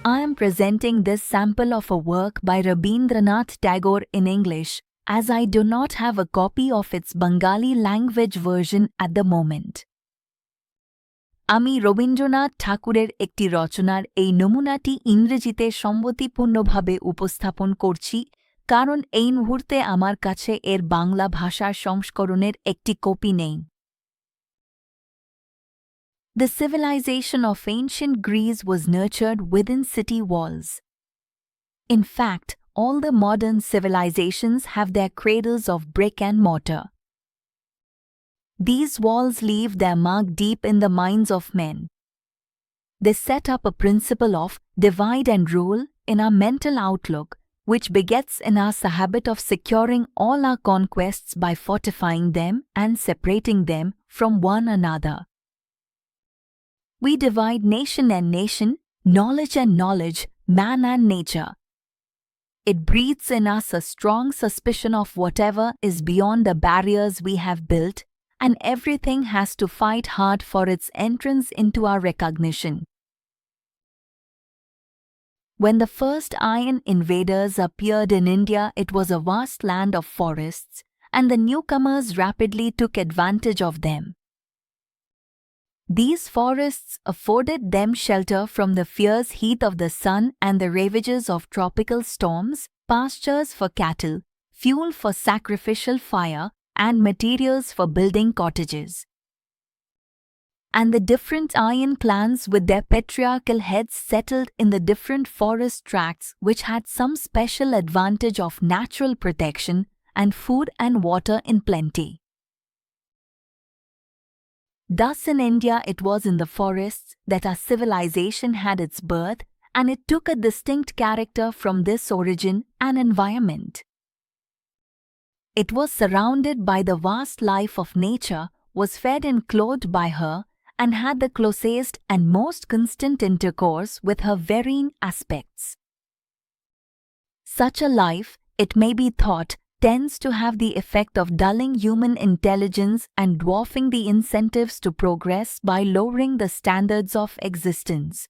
I am presenting this sample of a work by Rabindranath Tagore in English, as I do not have a copy of its Bengali language version at the moment. আমি রবীন্দ্রনাথ ঠাকুরের একটি রচনার এই নমুনাটি ইংরেজিতে সম্মতিপূর্ণভাবে উপস্থাপন করছি, কারণ এই মুহূর্তে আমার কাছে এর বাংলা ভাষার সংস্করণের একটি কপি নেই। The civilization of ancient Greece was nurtured within city walls. In fact, all the modern civilizations have their cradles of brick and mortar. These walls leave their mark deep in the minds of men. They set up a principle of divide and rule in our mental outlook, which begets in us a habit of securing all our conquests by fortifying them and separating them from one another. We divide nation and nation, knowledge and knowledge, man and nature. It breeds in us a strong suspicion of whatever is beyond the barriers we have built, and everything has to fight hard for its entrance into our recognition. When the first Aryan invaders appeared in India, it was a vast land of forests, and the newcomers rapidly took advantage of them. These forests afforded them shelter from the fierce heat of the sun and the ravages of tropical storms, pastures for cattle, fuel for sacrificial fire, and materials for building cottages. And the different Aryan clans with their patriarchal heads settled in the different forest tracts which had some special advantage of natural protection and food and water in plenty. Thus in India it was in the forests that our civilization had its birth, and it took a distinct character from this origin and environment. It was surrounded by the vast life of nature, was fed and clothed by her, and had the closest and most constant intercourse with her varying aspects. Such a life, it may be thought, tends to have the effect of dulling human intelligence and dwarfing the incentives to progress by lowering the standards of existence.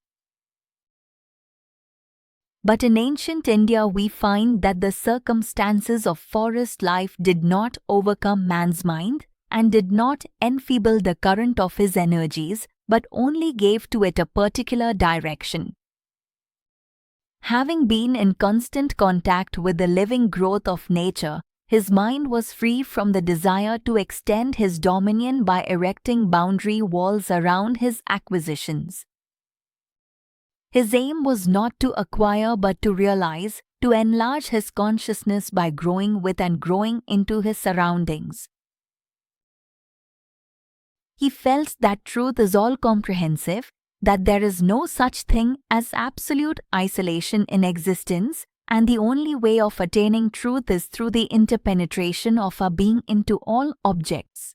But in ancient India we find that the circumstances of forest life did not overcome man's mind and did not enfeeble the current of his energies, but only gave to it a particular direction. Having been in constant contact with the living growth of nature, his mind was free from the desire to extend his dominion by erecting boundary walls around his acquisitions. His aim was not to acquire but to realize, to enlarge his consciousness by growing with and growing into his surroundings. He felt that truth is all-comprehensive, that there is no such thing as absolute isolation in existence, and the only way of attaining truth is through the interpenetration of our being into all objects.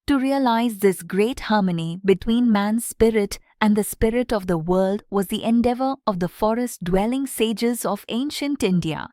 To realize this great harmony between man's spirit and the spirit of the world was the endeavor of the forest-dwelling sages of ancient India.